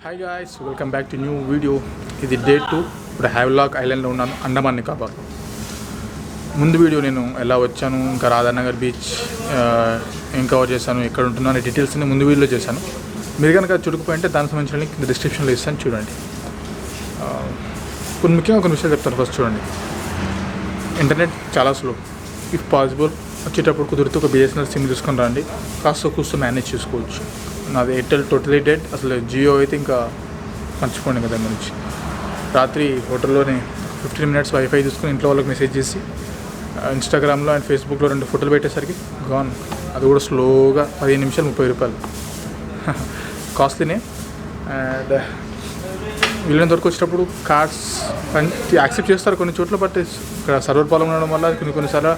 Hi guys, welcome back to new video. ఇది day 2. ఇప్పుడు Havelock ఐలాండ్లో ఉన్నాను, అండమాన్ నికోబార్. ముందు వీడియో నేను ఎలా వచ్చాను, ఇంకా రాధానగర్ బీచ్ ఏం కవర్ చేశాను, ఎక్కడ ఉంటున్నాను అనే డీటెయిల్స్ ముందు వీడియోలో చేశాను. మీరు కనుక చూడకపోయింటే దానికి సంబంధించిన లింక్ కింద డిస్క్రిప్షన్లో ఇస్తాను, చూడండి. ముఖ్యంగా కొన్ని విషయాలు చెప్తాను. ఫస్ట్ చూడండి, ఇంటర్నెట్ చాలా స్లో. ఇఫ్ పాసిబుల్ వచ్చేటప్పుడు కుదిరితే ఒక బిఎస్ఎన్ఎల్ సిమ్ తీసుకొని రండి, కాస్త కూస్తో మేనేజ్ చేసుకోవచ్చు. నాది ఎయిర్టెల్ టోటలీ డెడ్. అసలు జియో అయితే ఇంకా మర్చిపోండి కదా గురించి. రాత్రి హోటల్లోనే 15 minutes వైఫై తీసుకుని ఇంట్లో వాళ్ళకి మెసేజ్ చేసి ఇన్స్టాగ్రామ్లో అండ్ ఫేస్బుక్లో 2 ఫోటోలు పెట్టేసరికి గాన్. అది కూడా స్లోగా 15 నిమిషాలు 30 రూపాయలు. కాస్ట్లీనే. అండ్ వీళ్ళని వరకు వచ్చేటప్పుడు కార్డ్స్ యాక్సెప్ట్ చేస్తారు కొన్ని చోట్ల, బట్ ఇక్కడ సర్వర్ ప్రాబ్లం ఉండడం వల్ల కొన్నిసార్లు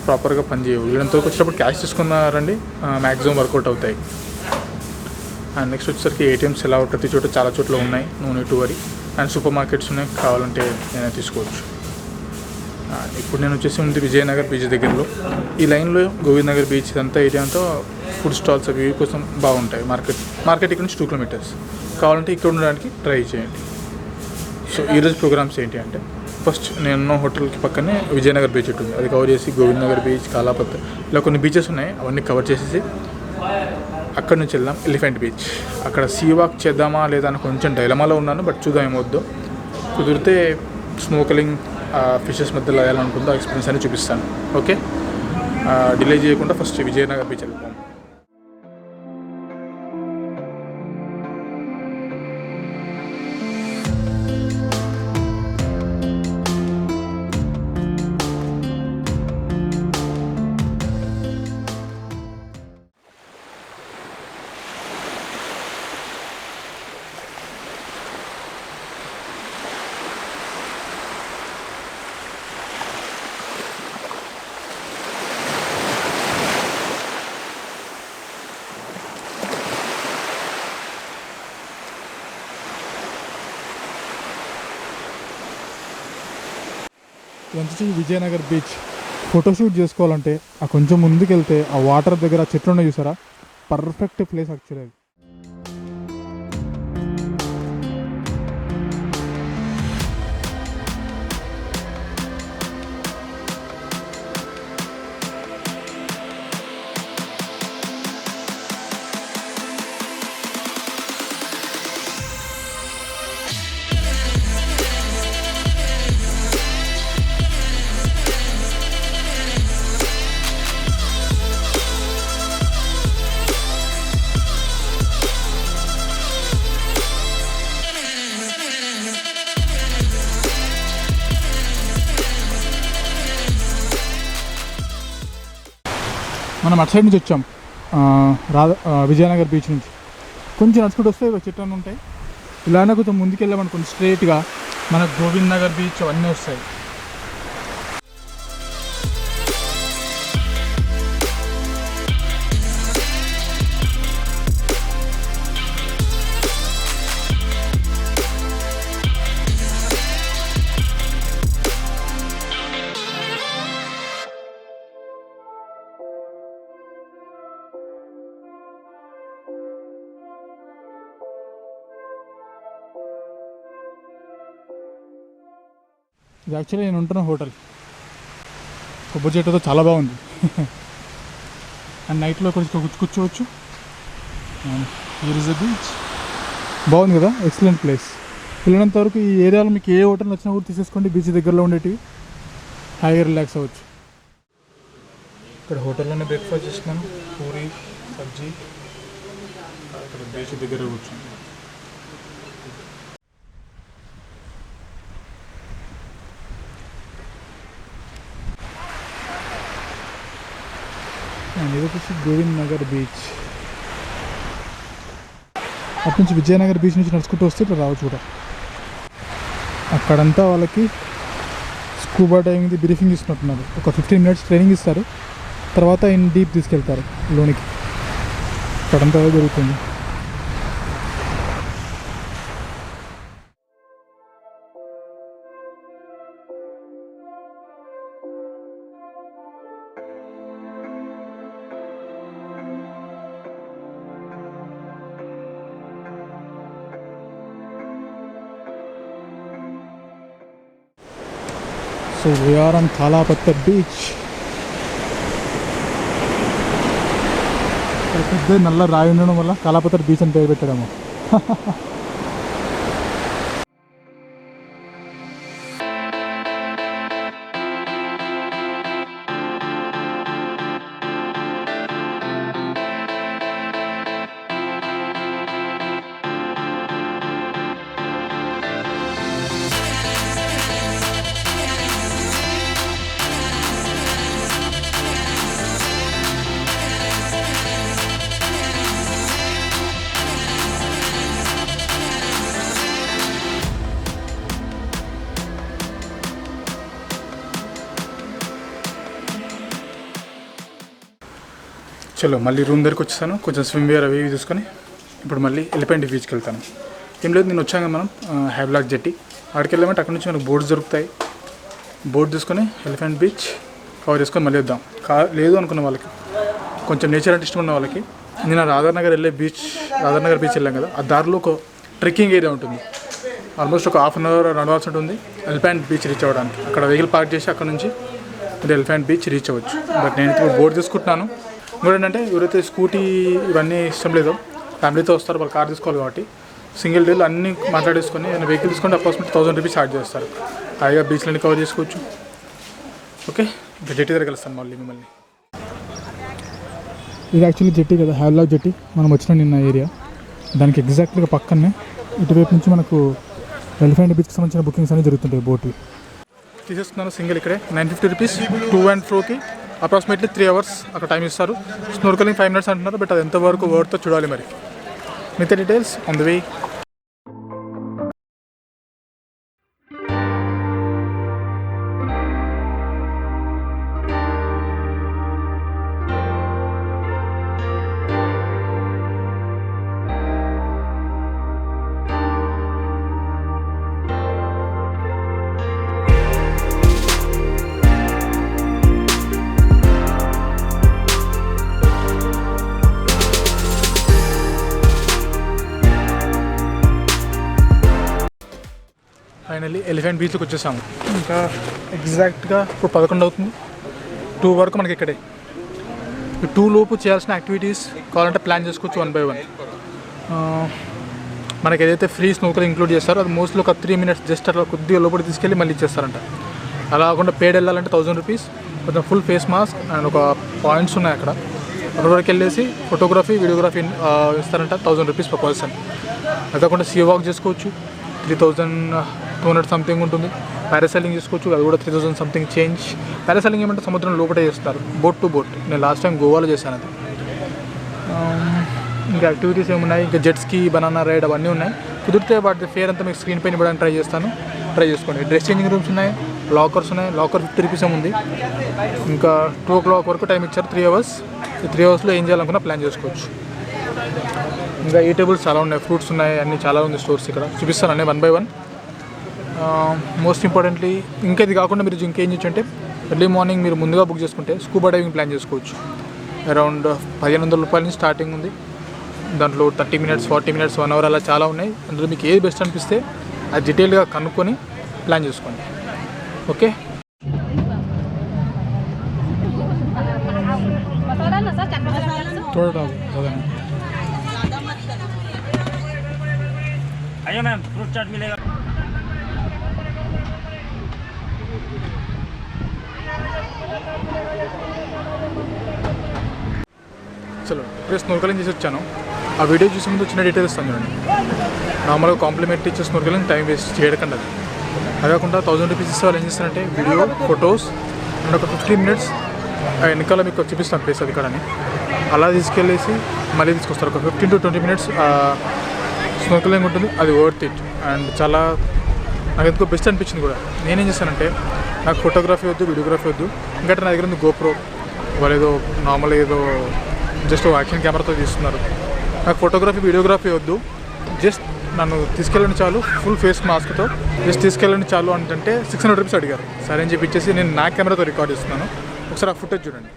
ప్రాపర్గా పనిచేయవు. వీళ్ళంత వరకు వచ్చేటప్పుడు క్యాష్ తీసుకున్నారండి, మ్యాక్సిమం వర్కౌట్ అవుతాయి. అండ్ నెక్స్ట్ వచ్చేసరికి ఏటీఎంస్ ఎలా ప్రతి చోట చాలా చోట్ల ఉన్నాయి, no need to worry. And supermarkets ఉన్నాయి, కావాలంటే నేనే తీసుకోవచ్చు. ఇప్పుడు నేను వచ్చేసి ఉంది విజయనగర్ బీచ్ దగ్గరలో. ఈ లైన్లో గోవింద్ నగర్ బీచ్ ఇదంతా ఏరియా అంతా ఫుడ్ స్టాల్స్ అవి కోసం బాగుంటాయి. మార్కెట్ ఇక్కడ నుంచి 2 kilometers. కావాలంటే ఇక్కడ ఉండడానికి ట్రై చేయండి. సో ఈరోజు ప్రోగ్రామ్స్ ఏంటి అంటే, ఫస్ట్ నేను హోటల్కి పక్కనే విజయనగర్ బీచ్ ఉంటుంది, అది కవర్ చేసి గోవింద్ నగర్ బీచ్, కాలాపత్ ఇలా కొన్ని బీచెస్ ఉన్నాయి, అవన్నీ కవర్ చేసేసి అక్కడ నుంచి వెళ్దాం ఎలిఫెంట్ బీచ్. అక్కడ సీ వాక్ చేద్దామా లేదా అని కొంచెం డైలమాలో ఉన్నాను, బట్ చూద్దాం ఏమొద్దు. కుదిరితే స్నోకలింగ్ ఫిషెస్ మధ్యలో వేయాలనుకుందో ఎక్స్పీరియన్స్ అని చూపిస్తాను. ఓకే, డిలే చేయకుండా ఫస్ట్ విజయనగర్ బీచ్ వెళ్తాం. ఇదంతా విజయనగర్ బీచ్. ఫోటోషూట్ చేసుకోవాలంటే ఆ కొంచెం ముందుకు వెళ్తే ఆ వాటర్ దగ్గర చెట్లు ఉన్నాయి చూసారా, పర్ఫెక్ట్ ప్లేస్ యాక్చువల్లీ. మనం అటు సైడ్ నుంచి వచ్చాం, విజయనగర్ బీచ్ నుంచి. కొంచెం నడుచుకుంటూ వస్తే చెట్లు అన్నీ ఉంటాయి. ఇలానే కొంచెం ముందుకు వెళ్ళామనుకోండి స్ట్రైట్గా మనకు గోవింద్ నగర్ బీచ్ అవన్నీ వస్తాయి. ఇది యాక్చువల్లీ నేను ఉంటున్న హోటల్. కొబ్బరి చెట్టుతో చాలా బాగుంది. అండ్ నైట్లో కొంచెం కూర్చోవచ్చు. Here is the beach. బాగుంది కదా, ఎక్సలెంట్ ప్లేస్. వెళ్ళినంత వరకు ఈ ఏరియాలో మీకు ఏ హోటల్ నచ్చినా కూడా తీసేసుకోండి, బీచ్ దగ్గరలో ఉండేటివి. హాయిగా రిలాక్స్ అవ్వచ్చు. ఇక్కడ హోటల్లోనే బ్రేక్ఫాస్ట్ చేస్తున్నాను, పూరి సబ్జీ. ఇక్కడ బీచ్ దగ్గర కూర్చున్నాను. అండ్ ఇది వచ్చేసి గోవింద్ నగర్ బీచ్. అటు నుంచి విజయనగర్ బీచ్ నుంచి నడుచుకుంటూ వస్తే ఇట్లా రావచ్చు కూడా. అక్కడంతా వాళ్ళకి స్కూబా డైవింగ్ది బ్రీఫింగ్ ఇస్తున్నట్టున్నారు. ఒక 15 minutes ట్రైనింగ్ ఇస్తారు, తర్వాత ఇన్ డీప్ తీసుకెళ్తారు లోనికి. అక్కడంతా జరుగుతుంది. So we're on Kalapathar beach. పెద్ద నల్ల రాయి ఉండడం వల్ల కాలాపత్త బీచ్ అని పేరు పెట్టడము. చలో మళ్ళీ రూమ్ దగ్గరికి వచ్చేసాను. కొంచెం స్విమ్ వేర్ అవి తీసుకొని ఇప్పుడు మళ్ళీ ఎలిఫెంట్ బీచ్కి వెళ్తాను. ఏం లేదు, నేను వచ్చాక మనం హ్యావ్లాక్ జెట్టి అక్కడికి వెళ్ళామంటే అక్కడ నుంచి మనకు బోట్స్ దొరుకుతాయి. బోట్ తీసుకొని ఎలిఫెంట్ బీచ్ కవర్ చేసుకొని మళ్ళీ వద్దాం. లేదు అనుకున్న వాళ్ళకి, కొంచెం నేచర్ అంటే ఇష్టం ఉన్న వాళ్ళకి, నేను రాధానగర్ వెళ్ళే బీచ్, రాధానగర్ బీచ్ వెళ్ళాం కదా, ఆ దారిలో ఒక ట్రెక్కింగ్ ఏరియా ఉంటుంది. ఆల్మోస్ట్ ఒక హాఫ్ అన్ అవర్ 2 అవర్స్ ఉంటుంది ఎలిఫెంట్ బీచ్ రీచ్ అవ్వడానికి. అక్కడ వెహికల్ పార్క్ చేసి అక్కడ నుంచి మీరు ఎలిఫెంట్ బీచ్ రీచ్ అవ్వచ్చు. బట్ నేను ఇప్పుడు బోట్ తీసుకుంటున్నాను. ఇంకోటి ఏంటంటే ఎవరైతే స్కూటీ ఇవన్నీ ఇష్టం లేదో, ఫ్యామిలీతో వస్తారు, వాళ్ళు కార్ తీసుకోవాలి కాబట్టి సింగిల్ డేలో అన్నీ మాట్లాడేసుకొని నేను వెహికల్ తీసుకుంటే అప్రాక్సిమేట్ 1000 రూపీస్ ఛార్జ్ చేస్తారు. హాయిగా బీచ్లన్నీ కవర్ చేసుకోవచ్చు. ఓకే, ఇంకా జెట్టి దగ్గర కలుస్తాను మళ్ళీ మిమ్మల్ని. ఇది యాక్చువల్లీ జెట్టి కదా, హ్యావ్లాక్ జెట్టి. మనం వచ్చిన నిన్న ఏరియా దానికి ఎగ్జాక్ట్గా పక్కనే ఇటువైపు నుంచి మనకు ఎలిఫెంట్ బీచ్కి సంబంధించిన బుకింగ్స్ అనేవి జరుగుతుంటాయి. బోట్ తీసేస్తున్నాను సింగిల్ ఇక్కడే 950 రూపీస్ టూ అండ్ ఫ్రోకి. అప్రాక్సిమేట్లీ 3 అవర్స్ అక్కడ టైం ఇస్తారు. స్నోర్కలింగ్ 5 మినిట్స్ అంటున్నారు. బట్ అది ఎంతవరకు వర్త్తో చూడాలి. మరి మిగతా details on the way. Finally elephant బీచ్కి వచ్చేసాము. ఇంకా ఎగ్జాక్ట్గా ఇప్పుడు 11 అవుతుంది. 2 వరకు మనకి ఇక్కడే. 2 లోపు చేయాల్సిన యాక్టివిటీస్ కావాలంటే ప్లాన్ చేసుకోవచ్చు 1 by 1. మనకి ఏదైతే ఫ్రీ స్నోకల్ ఇంక్లూడ్ చేస్తారో అది మోస్ట్లీ ఒక 3 మినిట్స్ జస్ట్ అట్లా కొద్దిగా లోపలికి తీసుకెళ్ళి మళ్ళీ ఇచ్చేస్తారంట. అలా కాకుండా పేడ్ వెళ్ళాలంటే 1000 రూపీస్, కొంచెం ఫుల్ ఫేస్ మాస్క్ అండ్ ఒక పాయింట్స్ ఉన్నాయి అక్కడ. అక్కడ వరకు వెళ్ళేసి ఫోటోగ్రఫీ వీడియోగ్రఫీ ఇస్తారంట 1000 రూపీస్ పర్ పర్సన్. అది కాకుండా సీ వాక్ చేసుకోవచ్చు 3200 సంథింగ్ ఉంటుంది. పారాసైలింగ్ చేసుకోవచ్చు, అది కూడా 3000 సంథింగ్ చేంజ్. పారాసైలింగ్ ఏమంటే సముద్రం లోపలే చేస్తారు, బోట్ టు బోట్. నేను లాస్ట్ టైం గోవాలో చేశాను అది. ఇంకా యాక్టివిటీస్ ఏమున్నాయి, ఇంకా జెట్స్కి, బనానా రైడ్ అవన్నీ ఉన్నాయి. కుదిరితే వాటి ఫేర్ అంతా మీకు స్క్రీన్ పైన ఇవ్వడానికి ట్రై చేసుకోండి. డ్రెస్ చేంజింగ్ రూమ్స్ ఉన్నాయి, లాకర్స్ ఉన్నాయి. లాకర్ 50 రూపీస్ ఉంది. ఇంకా 2 o'clock వరకు టైం ఇచ్చారు, 3 అవర్స్. ఈ 3 అవర్స్లో ఏం చేయాలనుకున్నా ప్లాన్ చేసుకోవచ్చు. ఇంకా ఈటేబుల్స్ చాలా ఉన్నాయి, ఫ్రూట్స్ ఉన్నాయి, అన్నీ చాలా ఉంది స్టోర్స్ ఇక్కడ. చూపిస్తాను అన్నీ 1 by 1. మోస్ట్ ఇంపార్టెంట్లీ ఇంకా ఇది కాకుండా మీరు ఇంకేం చేయొచ్చు అంటే ఎర్లీ మార్నింగ్ మీరు ముందుగా బుక్ చేసుకుంటే స్కూబా డైవింగ్ ప్లాన్ చేసుకోవచ్చు. అరౌండ్ 1500 రూపాయల నుంచి స్టార్టింగ్ ఉంది. దాంట్లో 30 మినిట్స్ 40 మినిట్స్ 1 hour అలా చాలా ఉన్నాయి. అందులో మీకు ఏది బెస్ట్ అనిపిస్తే అది డీటెయిల్గా కనుక్కొని ప్లాన్ చేసుకోండి. ఓకే, आइए मैम, फ्रूट चाट मिलेगा. చలో ఇప్పుడే స్నోర్కలింగ్ చేసి వచ్చాను. ఆ వీడియో చూసే ముందు చిన్న డీటెయిల్స్ ఇస్తాను చూడండి. నార్మల్గా కాంప్లిమెంట్ ఇచ్చే స్నోర్కలింగ్ టైం వేస్ట్ చేయకుండా అది కాకుండా 1000 రూపీస్ ఇస్తే వాళ్ళు ఏం చేస్తారంటే వీడియో, ఫొటోస్ అండ్ ఒక 15 మినిట్స్ వెనకాల మీకు చూపిస్తాను ప్లేస్ అది కాడని. అలా తీసుకెళ్ళేసి మళ్ళీ తీసుకొస్తారు. ఒక 15 to 20 మినిట్స్ స్నోర్కలింగ్ ఉంటుంది. అది వర్త్ ఇట్ అండ్ చాలా నాకు ఎందుకో బెస్ట్ అనిపించింది కూడా. నేనేం చేస్తానంటే నాకు ఫోటోగ్రఫీ వద్దు, వీడియోగ్రఫీ వద్దు. ఇంకా నా దగ్గర ఉంది గోప్రో, వాళ్ళు ఏదో నార్మల్ ఏదో జస్ట్ యాక్షన్ కెమెరాతో తీస్తున్నారు. నాకు ఫోటోగ్రఫీ వీడియోగ్రఫీ వద్దు, జస్ట్ నన్ను తీసుకెళ్ళండి చాలు, ఫుల్ ఫేస్ మాస్క్తో జస్ట్ తీసుకెళ్ళండి చాలు అంటే 600 రూపీస్ అడిగారు. సరే అని చెప్పి నేను నా కెమెరాతో రికార్డ్ చేస్తున్నాను. ఒకసారి ఆ ఫుటేజ్ చూడండి.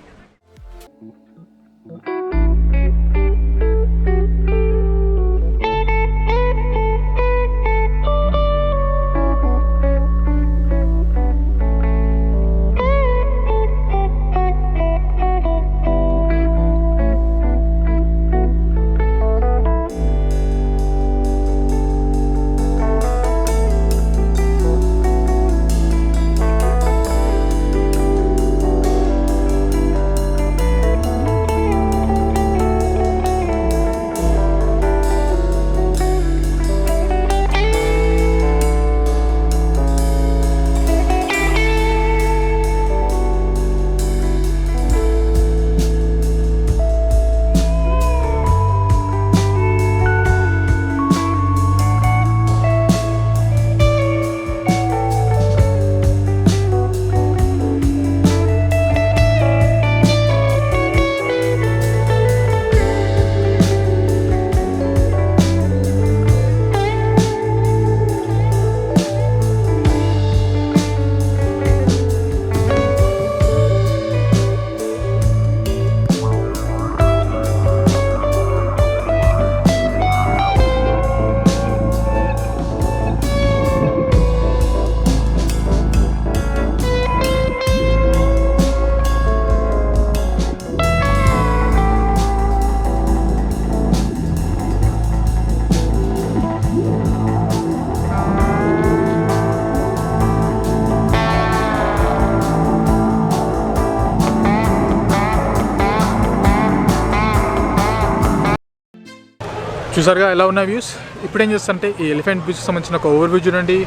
చూసారుగా ఎలా ఉన్న వ్యూస్. ఇప్పుడు ఏం చేస్తారంటే ఈ ఎలిఫెంట్ బీచ్కి సంబంధించిన ఒక ఓవర్ వ్యూ చూడండి.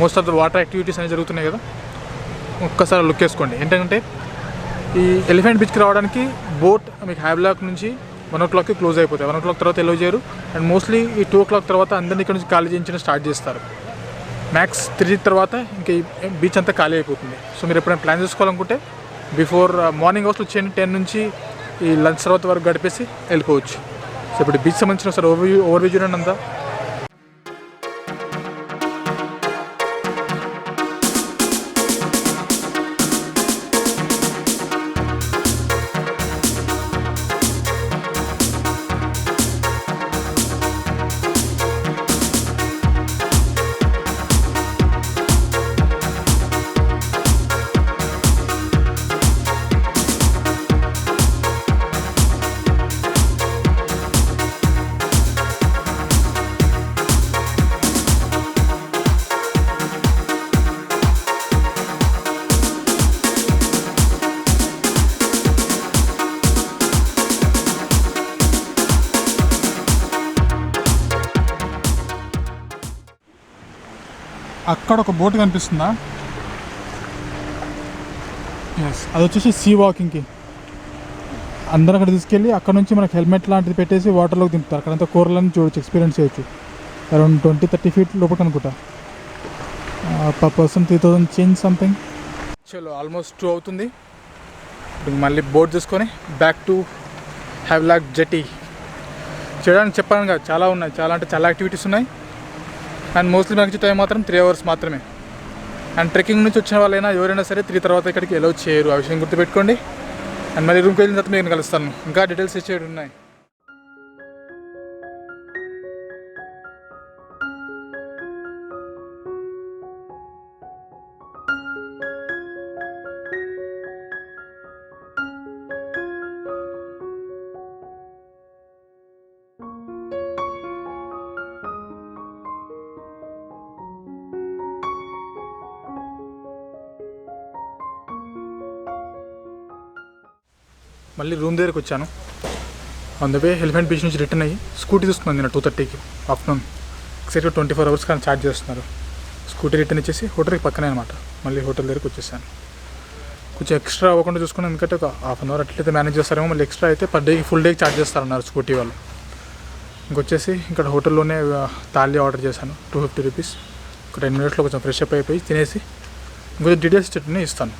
Most of the water activities అనేవి జరుగుతున్నాయి కదా, ఒక్కసారి లుక్ వేసుకోండి. ఏంటంటే ఈ ఎలిఫెంట్ బీచ్కి రావడానికి బోట్ మీకు హ్యావ్లాక్ నుంచి 1 o'clockకి క్లోజ్ అయిపోతాయి. 1 o'clock తర్వాత ఎల్లో చేయరు. అండ్ మోస్ట్లీ ఈ 2 o'clock తర్వాత అందరినీ ఇక్కడ నుంచి ఖాళీ చేయించడం స్టార్ట్ చేస్తారు. మ్యాక్స్ 3 తర్వాత ఇంకా ఈ బీచ్ అంతా ఖాళీ అయిపోతుంది. సో మీరు ఎప్పుడైనా ప్లాన్ చేసుకోవాలనుకుంటే బిఫోర్ మార్నింగ్ అవర్స్లో వచ్చేయండి. 10 నుంచి ఈ లంచ్ తర్వాత వరకు గడిపేసి వెళ్ళిపోవచ్చు. సో ఇప్పుడు బీచ్ సంబంధించిన సార్ ఓవర్వ్యూ చూడండి అంతా. అక్కడ ఒక బోట్ కనిపిస్తుందా? ఎస్, అది వచ్చేసి సీ వాకింగ్కి. అందరూ అక్కడ తీసుకెళ్ళి అక్కడ నుంచి మనకు హెల్మెట్ లాంటిది పెట్టేసి వాటర్లోకి దింపుతారు. అక్కడంతా కూరలను చూడొచ్చు, ఎక్స్పీరియన్స్ చేయొచ్చు. అరౌండ్ 20-30 feet లోపల అనుకుంటా. Per person 3000 change something. చలో ఆల్మోస్ట్ 2 అవుతుంది. ఇప్పుడు మళ్ళీ బోట్ తీసుకొని బ్యాక్ టు హ్యావ్లాక్ జెటీ. చేయడానికి చెప్పాను కదా, చాలా ఉన్నాయి, చాలా అంటే చాలా యాక్టివిటీస్ ఉన్నాయి. అండ్ మోస్ట్లీ మనకి టైం మాత్రం 3 hours మాత్రమే. అండ్ ట్రెక్కింగ్ నుంచి వచ్చిన వాళ్ళైనా ఎవరైనా సరే 3 తర్వాత ఇక్కడికి ఎలో చేయరు. ఆ విషయం గుర్తుపెట్టుకోండి. అండ్ మళ్ళీ రూమ్కి వెళ్ళిన తర్వాత నేను కలుస్తాను. ఇంకా డీటెయిల్స్ ఇచ్చేవి ఉన్నాయి. మళ్ళీ రూమ్ దగ్గరికి వచ్చాను. On the way elephant beach నుంచి రిటర్న్ అయ్యి స్కూటీ తీసుకున్నాను నేను 2:30కి ఆఫ్టర్నూన్. ఎక్సైట్గా 24 hours కానీ ఛార్జ్ చేస్తున్నారు. స్కూటీ రిటర్న్ ఇచ్చేసి హోటల్కి పక్కనే అనమాట. మళ్ళీ హోటల్ దగ్గరికి వచ్చేసాను. కొంచెం ఎక్స్ట్రా అవ్వకుండా చూసుకున్నాను, ఎందుకంటే ఒక ½ an hour అట్లయితే మేనేజ్ చేస్తారేమో. మళ్ళీ ఎక్స్ట్రా అయితే పర్ డేకి ఫుల్ డేకి ఛార్జ్ చేస్తారన్నారు స్కూటీ వాళ్ళు. ఇంకొచ్చేసి ఇక్కడ హోటల్లోనే థాలీ ఆర్డర్ చేశాను, 250 rupees. ఒక 10 minutesలో కొంచెం ఫ్రెష్ అప్ అయిపోయి తినేసి ఇంకొంచెం డీటెయిల్స్ చెట్టుని ఇస్తాను.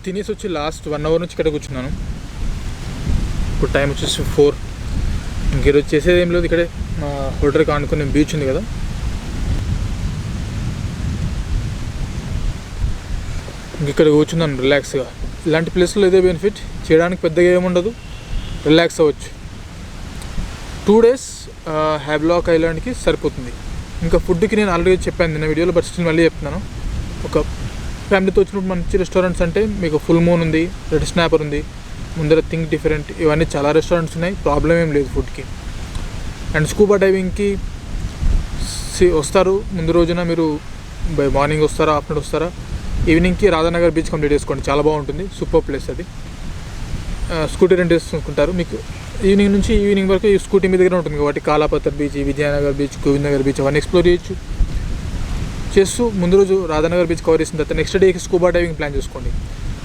తినేసి వచ్చి లాస్ట్ 1 hour నుంచి ఇక్కడ కూర్చున్నాను. ఇప్పుడు టైం వచ్చేసి 4. ఇంకేరోజు చేసేది ఏం లేదు. ఇక్కడే మా హోటల్కి ఆనుకునే బీచ్ ఉంది కదా, ఇక్కడ కూర్చున్నాను రిలాక్స్గా. ఇలాంటి ప్లేస్లో ఇదే బెనిఫిట్, చేయడానికి పెద్దగా ఏముండదు, రిలాక్స్ అవ్వచ్చు. 2 days హ్యావ్లాక్ ఐలాండ్కి సరిపోతుంది. ఇంకా ఫుడ్కి నేను ఆల్రెడీ చెప్పాను నిన్న వీడియోలో, బట్ స్టిల్ మళ్ళీ చెప్తున్నాను. ఒక ఫ్యామిలీతో వచ్చినప్పుడు మంచి రెస్టారెంట్స్ అంటే మీకు ఫుల్ మూన్ ఉంది, రెడ్ స్నాపర్ ఉంది, ముందర థింక్ డిఫరెంట్, ఇవన్నీ చాలా రెస్టారెంట్స్ ఉన్నాయి. ప్రాబ్లం ఏం లేదు ఫుడ్కి. అండ్ స్కూబా డైవింగ్కి వస్తారు ముందు రోజున, మీరు బై మార్నింగ్ వస్తారా, ఆఫ్టర్నూన్ వస్తారా, ఈవినింగ్కి రాధానగర్ బీచ్ కంప్లీట్ చేసుకోండి. చాలా బాగుంటుంది, సూపర్ ప్లేస్ అది. స్కూటీ రెంట్ తీసుకుంటారు. మీకు ఈవినింగ్ వరకు ఈ స్కూటీ మీ దగ్గర ఉంటుంది కాబట్టి Kalapathar beach, Vijayanagar beach, Govind Nagar beach అవన్నీ ఎక్స్ప్లోర్ చేయొచ్చు. చేస్తూ ముందు రోజు రాధానగర్ బీచ్ కవర్ చేసిన తర్వాత నెక్స్ట్ డేకి స్కూబా డైవింగ్ ప్లాన్ చేసుకోండి.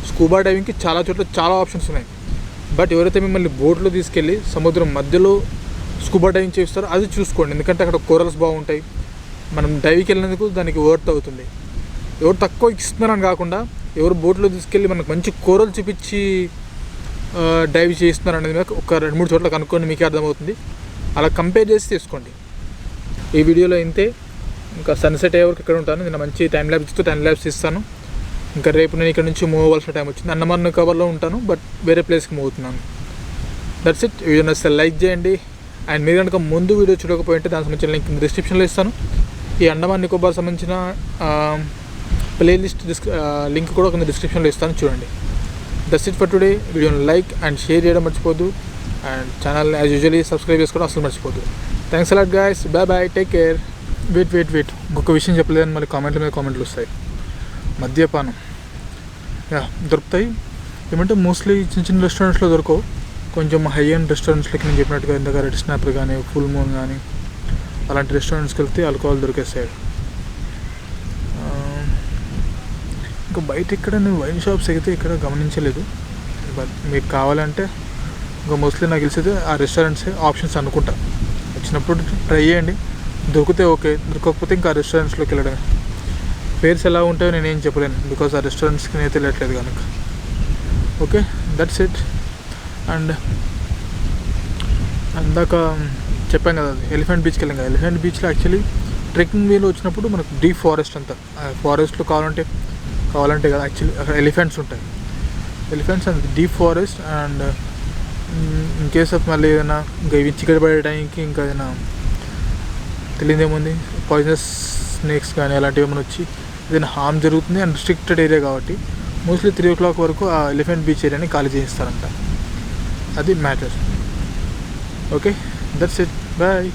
స్కూబా డైవింగ్కి చాలా చోట్ల చాలా ఆప్షన్స్ ఉన్నాయి. బట్ ఎవరైతే మిమ్మల్ని బోట్లో తీసుకెళ్ళి సముద్రం మధ్యలో స్కూబా డైవింగ్ చేస్తారో అది చూసుకోండి, ఎందుకంటే అక్కడ కోరల్స్ బాగుంటాయి. మనం డైవింగ్కి వెళ్ళినందుకు దానికి వర్త్ అవుతుంది. ఎవరు తక్కువ ఇస్తున్నారని కాకుండా ఎవరు బోట్లో తీసుకెళ్ళి మనకు మంచి కోరల్ చూపించి డైవ్ చేస్తున్నారు అనేది మీద ఒక 2-3 చోట్ల కనుక్కోండి, మీకే అర్థమవుతుంది. అలా కంపేర్ చేసి తీసుకోండి. ఈ వీడియోలో ఇంతే. ఇంకా సన్సెట్ అయ్యే వరకు ఇక్కడ ఉంటాను. నేను మంచి టైం ల్యాబ్స్ ఇస్తాను. ఇంకా రేపు నేను ఇక్కడ నుంచి మూవ్ అవ్వాల్సిన టైం వచ్చింది. అండమాన్ నికోబార్లో ఉంటాను, బట్ వేరే ప్లేస్కి మూవ్ అవుతున్నాను. That's it. వీడియో నచ్చితే లైక్ చేయండి. అండ్ మీరు కనుక ముందు వీడియో చూడకపోయింటే దానికి సంబంధించిన లింక్ డిస్క్రిప్షన్లో ఇస్తాను. ఈ అండమాన్ నికోబార్ సంబంధించిన ప్లేలిస్ట్ లింక్ కూడా కింద డిస్క్రిప్షన్లో ఇస్తాను, చూడండి. That's it for today. వీడియోని లైక్ అండ్ షేర్ చేయడం మర్చిపోద్దు. అండ్ ఛానల్ని యాజ్ యూజువల్లీ సబ్స్క్రైబ్ చేసుకోవడం అసలు మర్చిపోద్దు. Thanks a lot guys, bye bye, take care. Wait ఇంకొక విషయం చెప్పలేదని మళ్ళీ కామెంట్ల మీద కామెంట్లు వస్తాయి. మద్యపానం దొరుకుతాయి ఏమంటే మోస్ట్లీ చిన్న చిన్న రెస్టారెంట్స్లో దొరకవు. కొంచెం హై అండ్ రెస్టారెంట్స్లోకి నేను చెప్పినట్టుగా ఇందాక రెడ్ స్నాపర్ కానీ ఫుల్ మూన్ కానీ అలాంటి రెస్టారెంట్స్కి వెళ్తే ఆల్కహాల్ దొరికేస్తాయి. ఇంకా బయట ఇక్కడ నేను వైన్ షాప్స్ అయితే ఇక్కడ గమనించలేదు. బట్ మీకు కావాలంటే ఇంకా మోస్ట్లీ నాకు తెలిసేది ఆ రెస్టారెంట్సే ఆప్షన్స్ అనుకుంటా. వచ్చినప్పుడు ట్రై చేయండి, దొరికితే ఓకే, దొరకకపోతే ఇంకా ఆ రెస్టారెంట్స్లోకి వెళ్ళడమే. పేర్స్ ఎలా ఉంటాయో నేనేం చెప్పలేను, బికాజ్ ఆ రెస్టారెంట్స్కి నేను తెలియట్లేదు కనుక. Okay, that's it. అండ్ అందాక చెప్పాను కదా ఎలిఫెంట్ బీచ్కి వెళ్ళాం కదా. ఎలిఫెంట్ బీచ్లో యాక్చువల్లీ ట్రెక్కింగ్ వేలో వచ్చినప్పుడు మనకు డీప్ ఫారెస్ట్ అంతా, ఫారెస్ట్లో కావాలంటే కదా యాక్చువల్లీ అక్కడ ఎలిఫెంట్స్ ఉంటాయి. Elephants and deep forest. And in case of మళ్ళీ ఏదైనా ఇంకా ఇవి చికెట్ పడే టైంకి ఇంకా ఏదైనా తెలియదేముంది, పాయిజనస్ స్నేక్స్ కానీ అలాంటివి ఏమైనా వచ్చి ఏదైనా హార్మ్ జరుగుతుంది. అండ్ రిస్ట్రిక్టెడ్ ఏరియా కాబట్టి మోస్ట్లీ 3 o'clock వరకు ఆ ఎలిఫెంట్ బీచ్ ఏరియాని ఖాళీ చేయిస్తారంట. అది matter. Okay, that's it, bye.